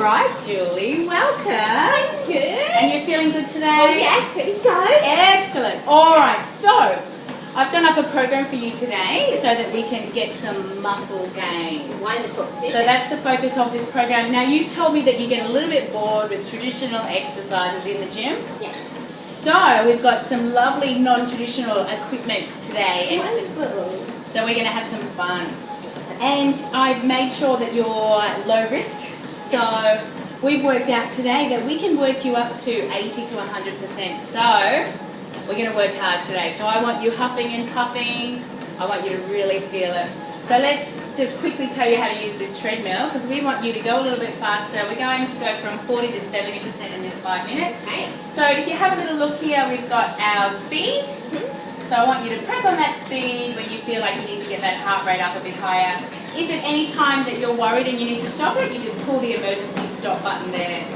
right, Julie, welcome. Thank you. And you're feeling good today? Oh yes, ready to go. Excellent. All right, so I've done up a program for you today so that we can get some muscle gain. Wonderful. So that's the focus of this program. Now, you told me that you get a little bit bored with traditional exercises in the gym. Yes. So we've got some lovely non-traditional equipment today. Wonderful. So we're going to have some fun. And I've made sure that you're low risk. So we've worked out today that we can work you up to 80 to 100%. So we're going to work hard today. So I want you huffing and puffing. I want you to really feel it. So let's just quickly tell you how to use this treadmill because we want you to go a little bit faster. We're going to go from 40 to 70% in this 5 minutes. Okay. So if you have a little look here, we've got our speed. So I want you to press on that speed when you feel like you need to get that heart rate up a bit higher. If at any time that you're worried and you need to stop it, you just pull the emergency stop button there.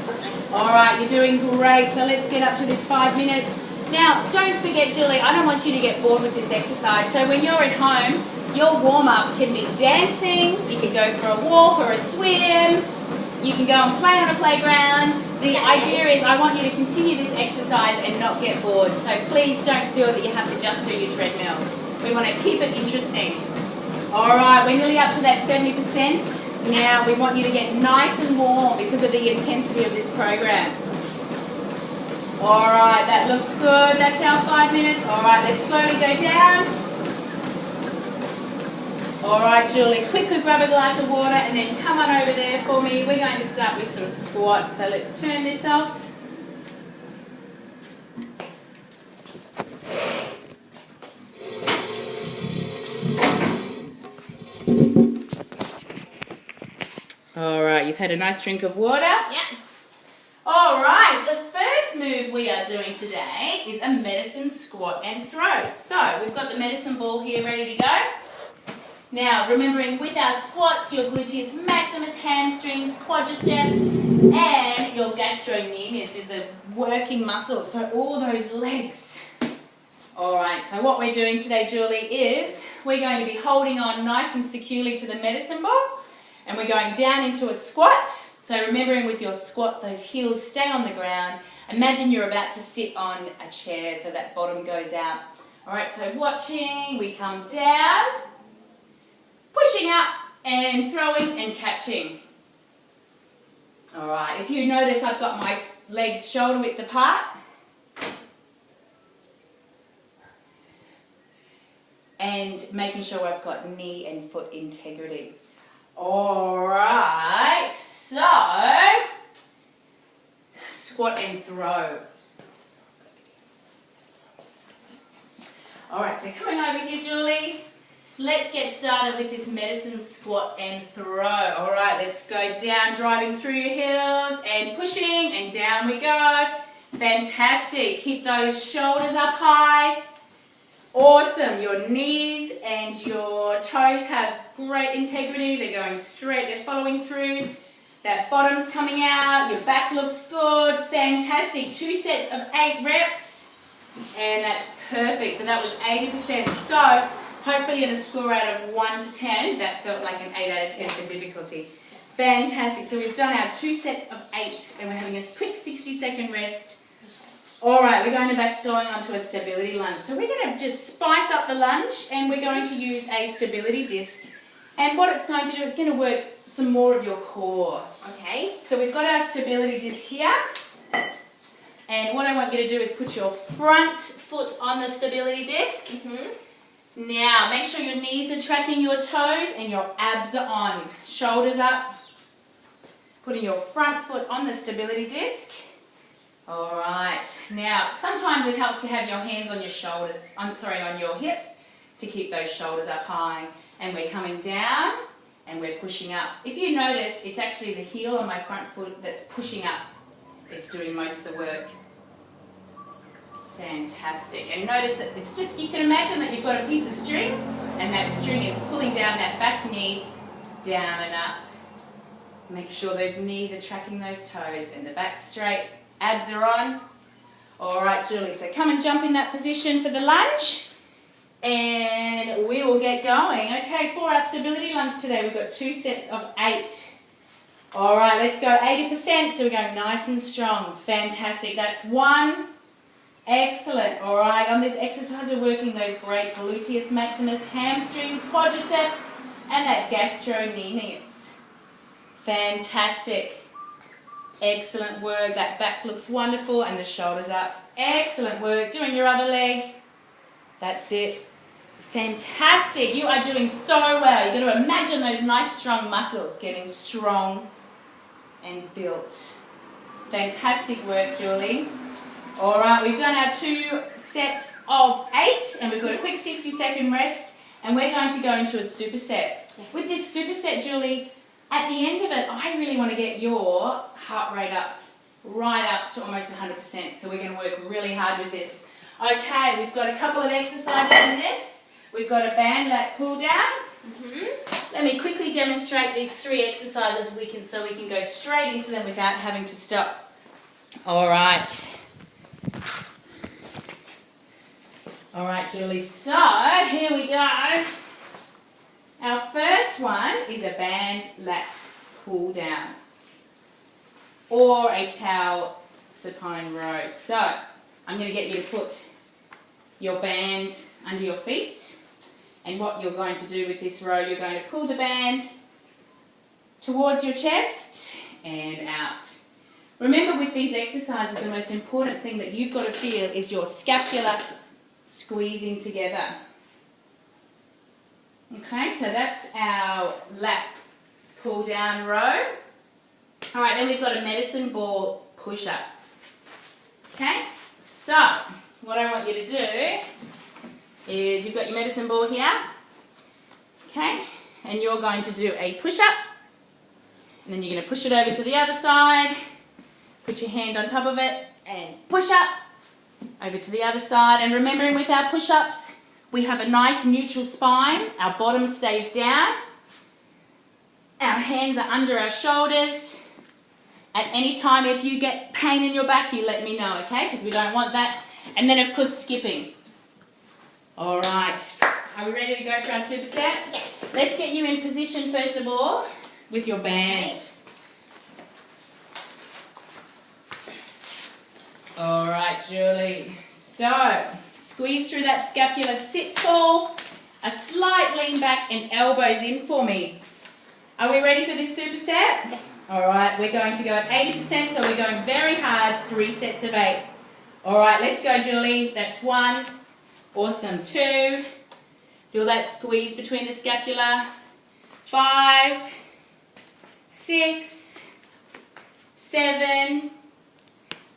All right, you're doing great. So let's get up to this 5 minutes. Now, don't forget, Julie, I don't want you to get bored with this exercise. So when you're at home, your warm-up can be dancing, you can go for a walk or a swim, you can go and play on a playground. The idea is I want you to continue this exercise and not get bored. So please don't feel that you have to just do your treadmill. We want to keep it interesting. All right, we're nearly up to that 70%. Now we want you to get nice and warm because of the intensity of this program. All right, that looks good. That's our 5 minutes. All right, let's slowly go down. All right, Julie, quickly grab a glass of water and then come on over there for me. We're going to start with some squats. So let's turn this off. All right, you've had a nice drink of water. Yeah. All right, the first move we are doing today is a medicine squat and throw. So we've got the medicine ball here ready to go. Now, remembering with our squats, your gluteus maximus, hamstrings, quadriceps, and your gastrocnemius is the working muscles, so all those legs. All right, so what we're doing today, Julie, is we're going to be holding on nice and securely to the medicine ball, and we're going down into a squat. So remembering with your squat, those heels stay on the ground. Imagine you're about to sit on a chair, so that bottom goes out. All right, so watching, we come down, pushing up and throwing and catching. All right, if you notice, I've got my legs shoulder width apart. And making sure I've got knee and foot integrity. All right, so squat and throw. All right, so coming over here, Julie. Let's get started with this medicine squat and throw. All right, let's go down, driving through your heels and pushing, and down we go. Fantastic. Keep those shoulders up high. Awesome. Your knees and your toes have great integrity. They're going straight. They're following through. That bottom's coming out. Your back looks good. Fantastic. 2 sets of 8 reps. And that's perfect. So that was 80%. So hopefully in a score out of 1 to 10, that felt like an 8 out of 10 for difficulty. Fantastic. So we've done our 2 sets of 8 and we're having a quick 60-second rest. All right, we're going on to a stability lunge. So we're going to just spice up the lunge and we're going to use a stability disc. And what it's going to do, it's going to work some more of your core. Okay. So we've got our stability disc here. And what I want you to do is put your front foot on the stability disc. Now, make sure your knees are tracking your toes and your abs are on. Shoulders up. Putting your front foot on the stability disc. All right. Now, sometimes it helps to have your hands on your shoulders, on your hips, to keep those shoulders up high. And we're coming down and we're pushing up. If you notice, it's actually the heel on my front foot that's pushing up. It's doing most of the work. Fantastic. And notice that it's just, you can imagine that you've got a piece of string and that string is pulling down that back knee, down and up. Make sure those knees are tracking those toes and the back straight, abs are on. All right, Julie, so come and jump in that position for the lunge and we will get going. Okay, for our stability lunge today, we've got 2 sets of 8. All right, let's go 80%. So we're going nice and strong. Fantastic. That's 1. Excellent. All right, on this exercise, we're working those great gluteus maximus, hamstrings, quadriceps, and that gastrocnemius. Fantastic. Excellent work. That back looks wonderful and the shoulders up. Excellent work. Doing your other leg. That's it. Fantastic. You are doing so well. You're going to imagine those nice strong muscles getting strong and built. Fantastic work, Julie. All right, we've done our 2 sets of 8 and we've got a quick 60-second rest and we're going to go into a superset. Yes. With this superset, Julie, at the end of it, I really want to get your heart rate up, right up to almost 100%. So we're going to work really hard with this. Okay, we've got a couple of exercises in this. We've got a band lat pull down. Let me quickly demonstrate these 3 exercises so we can go straight into them without having to stop. All right. All right, Julie. So here we go. Our first one is a band lat pull down or a towel supine row. So I'm going to get you to put your band under your feet. And what you're going to do with this row, you're going to pull the band towards your chest and out. Remember, with these exercises, the most important thing that you've got to feel is your scapula squeezing together. Okay, so that's our lat pull down row. All right, then we've got a medicine ball push up. Okay, so what I want you to do is you've got your medicine ball here, okay, and you're going to do a push-up, and then you're going to push it over to the other side, put your hand on top of it, and push up, over to the other side, and remembering with our push-ups, we have a nice neutral spine, our bottom stays down, our hands are under our shoulders. At any time, if you get pain in your back, you let me know, okay, because we don't want that. And then, of course, skipping. All right, are we ready to go for our superset? Yes. Let's get you in position first of all with your band. Okay. All right, Julie. So, squeeze through that scapula, sit tall, a slight lean back and elbows in for me. Are we ready for this superset? Yes. All right, we're going to go at 80%, so we're going very hard, 3 sets of 8. All right, let's go, Julie. That's 1. Awesome. 2. Feel that squeeze between the scapula. 5, 6, 7,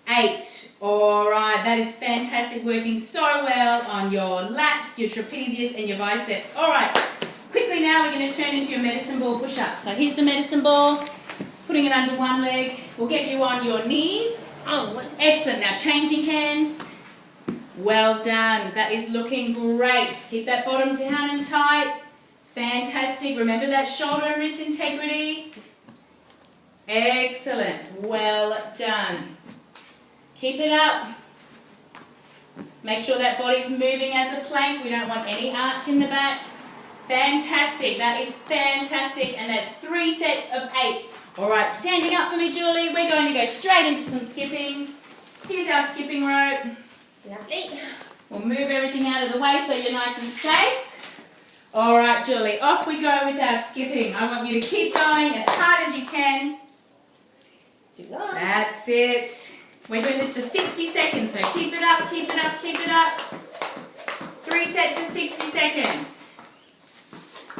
8. All right, that is fantastic. Working so well on your lats, your trapezius, and your biceps. All right, quickly now we're going to turn into your medicine ball push-up. So here's the medicine ball. Putting it under one leg. We'll get you on your knees. Oh, what's Excellent. Now changing hands. Well done. That is looking great. Keep that bottom down and tight. Fantastic. Remember that shoulder and wrist integrity. Excellent. Well done. Keep it up. Make sure that body's moving as a plank. We don't want any arch in the back. Fantastic. That is fantastic. And that's 3 sets of 8. All right, standing up for me, Julie. We're going to go straight into some skipping. Here's our skipping rope. lovely? We'll move everything out of the way so you're nice and safe. All right, Julie, off we go with our skipping. I want you to keep going as hard as you can. Do that. That's it. We're doing this for 60 seconds, so keep it up, keep it up, keep it up. 3 sets of 60 seconds.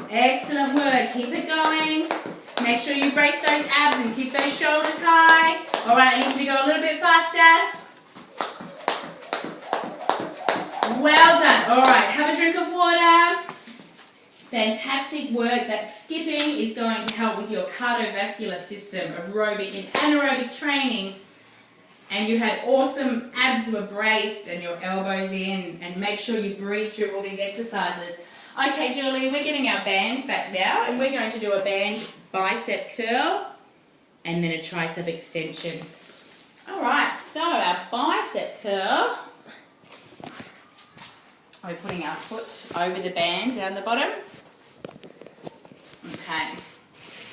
Excellent work. Keep it going. Make sure you brace those abs and keep those shoulders high. All right, I need you to go a little bit faster. Well done. All right, have a drink of water. Fantastic work. That skipping is going to help with your cardiovascular system, aerobic and anaerobic training. And you had awesome abs were braced and your elbows in, and make sure you breathe through all these exercises. Okay, Julie, we're getting our band back now, and we're going to do a band bicep curl and then a tricep extension. All right, so our bicep curl. We're putting our foot over the band down the bottom. Okay.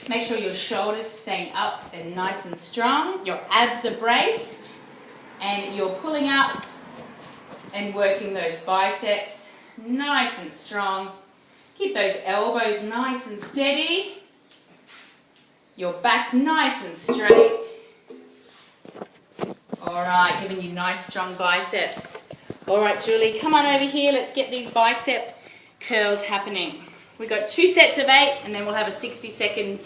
Make sure your shoulders staying up and nice and strong. Your abs are braced and you're pulling up and working those biceps nice and strong. Keep those elbows nice and steady. Your back nice and straight. Alright, giving you nice strong biceps. Alright Julie, come on over here. Let's get these bicep curls happening. We've got 2 sets of 8 and then we'll have a 60-second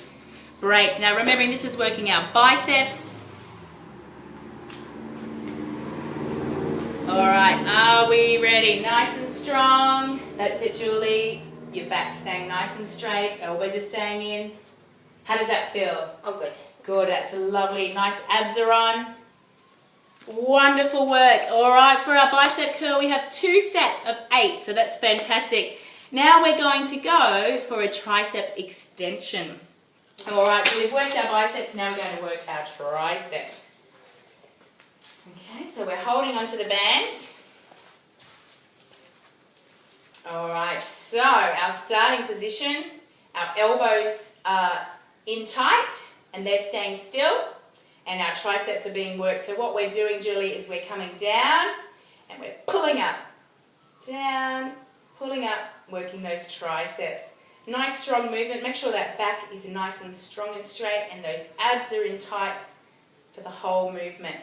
break. Now remembering this is working our biceps. Alright, are we ready? Nice and strong. That's it Julie. Your back staying nice and straight. Elbows are staying in. How does that feel? Oh, good. Good, that's a lovely, nice abs are on. Wonderful work. Alright, for our bicep curl we have 2 sets of 8, so that's fantastic. Now we're going to go for a tricep extension. Alright, so we've worked our biceps, now we're going to work our triceps. Okay, so we're holding onto the band. Alright, so our starting position, our elbows are in tight and they're staying still and our triceps are being worked. So what we're doing, Julie, is we're coming down and we're pulling up. Down, pulling up, working those triceps. Nice strong movement. Make sure that back is nice and strong and straight and those abs are in tight for the whole movement.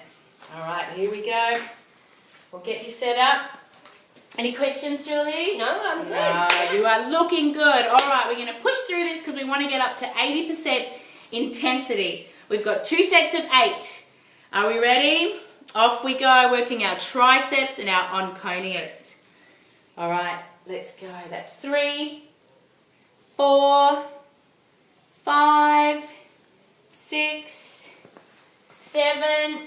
Alright, here we go. We'll get you set up. Any questions, Julie? No, I'm good. No, you are looking good. Alright, we're going to push through this because we want to get up to 80% intensity. We've got 2 sets of 8. Are we ready? Off we go, working our triceps and our onconius. Alright, let's go. That's 3, 4, 5, 6, 7,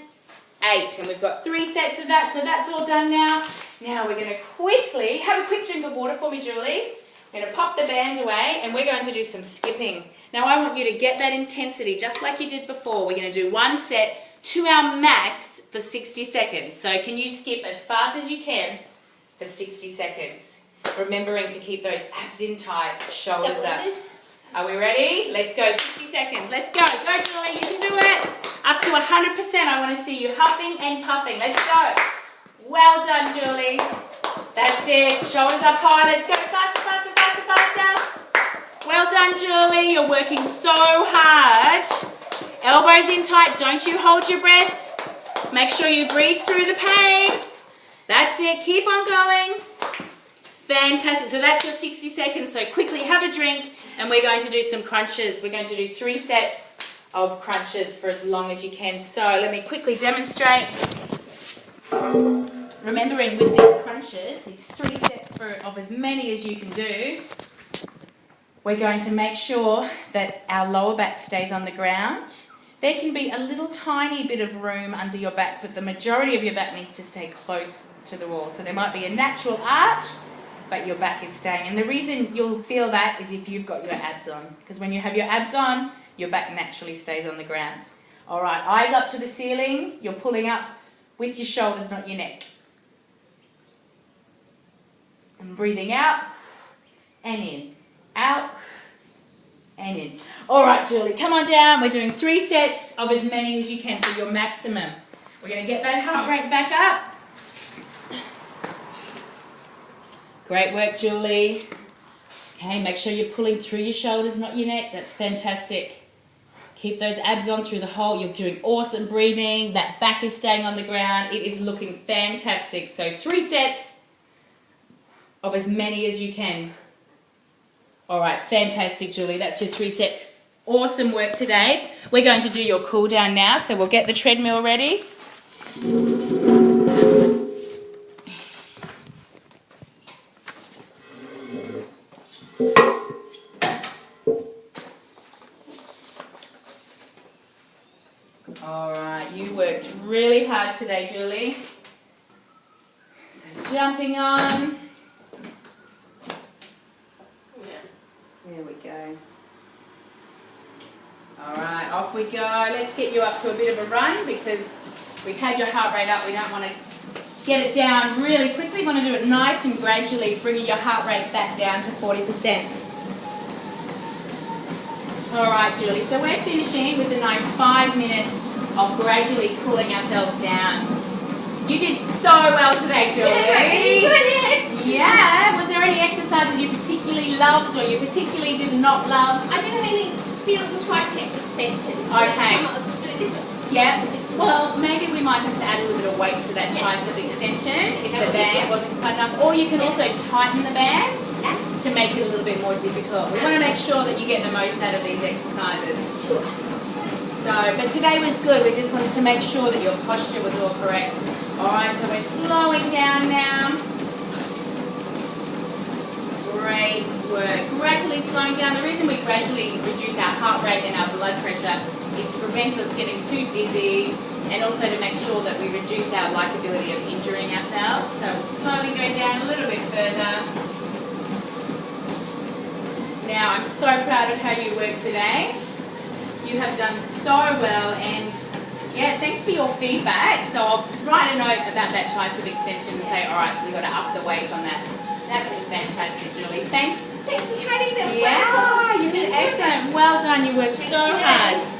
8. And we've got 3 sets of that, so that's all done now. Now we're going to quickly, have a quick drink of water for me, Julie. We're going to pop the band away and we're going to do some skipping. Now I want you to get that intensity just like you did before. We're going to do 1 set to our max for 60 seconds. So can you skip as fast as you can for 60 seconds? Remembering to keep those abs in tight, shoulders up. Are we ready? Let's go, 60 seconds. Let's go. Go, Julie, you can do it. Up to 100%. I want to see you huffing and puffing. Let's go. Well done, Julie. That's it. Shoulders up high. Let's go. Faster, faster, faster, faster. Well done, Julie. You're working so hard. Elbows in tight. Don't you hold your breath. Make sure you breathe through the pain. That's it. Keep on going. Fantastic. So that's your 60 seconds. So quickly have a drink and we're going to do some crunches. We're going to do 3 sets of crunches for as long as you can. So let me quickly demonstrate. Remembering with these crunches, these 3 sets of as many as you can do, we're going to make sure that our lower back stays on the ground. There can be a little tiny bit of room under your back, but the majority of your back needs to stay close to the wall. So there might be a natural arch, but your back is staying. And the reason you'll feel that is if you've got your abs on. Because when you have your abs on, your back naturally stays on the ground. All right, eyes up to the ceiling. You're pulling up with your shoulders, not your neck. And breathing out and in. Out and in. All right, Julie, come on down. We're doing 3 sets of as many as you can, so your maximum. We're going to get that heart rate back up. Great work, Julie. Okay, make sure you're pulling through your shoulders, not your neck. That's fantastic. Keep those abs on through the whole. You're doing awesome breathing. That back is staying on the ground. It is looking fantastic. So 3 sets of as many as you can. All right, fantastic, Julie. That's your 3 sets. Awesome work today. We're going to do your cool down now, so we'll get the treadmill ready. All right, you worked really hard today, Julie. So jumping on. There we go. All right, off we go. Let's get you up to a bit of a run because we've had your heart rate up. We don't want to get it down really quickly. We want to do it nice and gradually, bringing your heart rate back down to 40%. Alright, Julie, so we're finishing with a nice 5 minutes of gradually cooling ourselves down. You did so well today, Julie. Yeah, I really enjoyed it. Yeah, was there any exercises you particularly loved or you particularly did not love? I didn't really feel the tricep extension. Okay. So Yeah, well, maybe we might have to add a little bit of weight to that tricep extension if the band wasn't quite enough. Or you can also tighten the band to make it a little bit more difficult. We want to make sure that you get the most out of these exercises. Sure. So, but today was good. We just wanted to make sure that your posture was all correct. Alright, so we're slowing down now. Great work. Gradually slowing down. The reason we gradually reduce our heart rate and our blood pressure is to prevent us getting too dizzy and also to make sure that we reduce our likability of injuring ourselves. So we'll slowly go down a little bit further. Now I'm so proud of how you worked today. You have done so well, and yeah, thanks for your feedback. So I'll write a note about that tricep extension and say, alright, we've got to up the weight on that. That was fantastic, Julie. Thanks. Thanks for training them. Yeah, you did excellent. Well done. You worked so hard.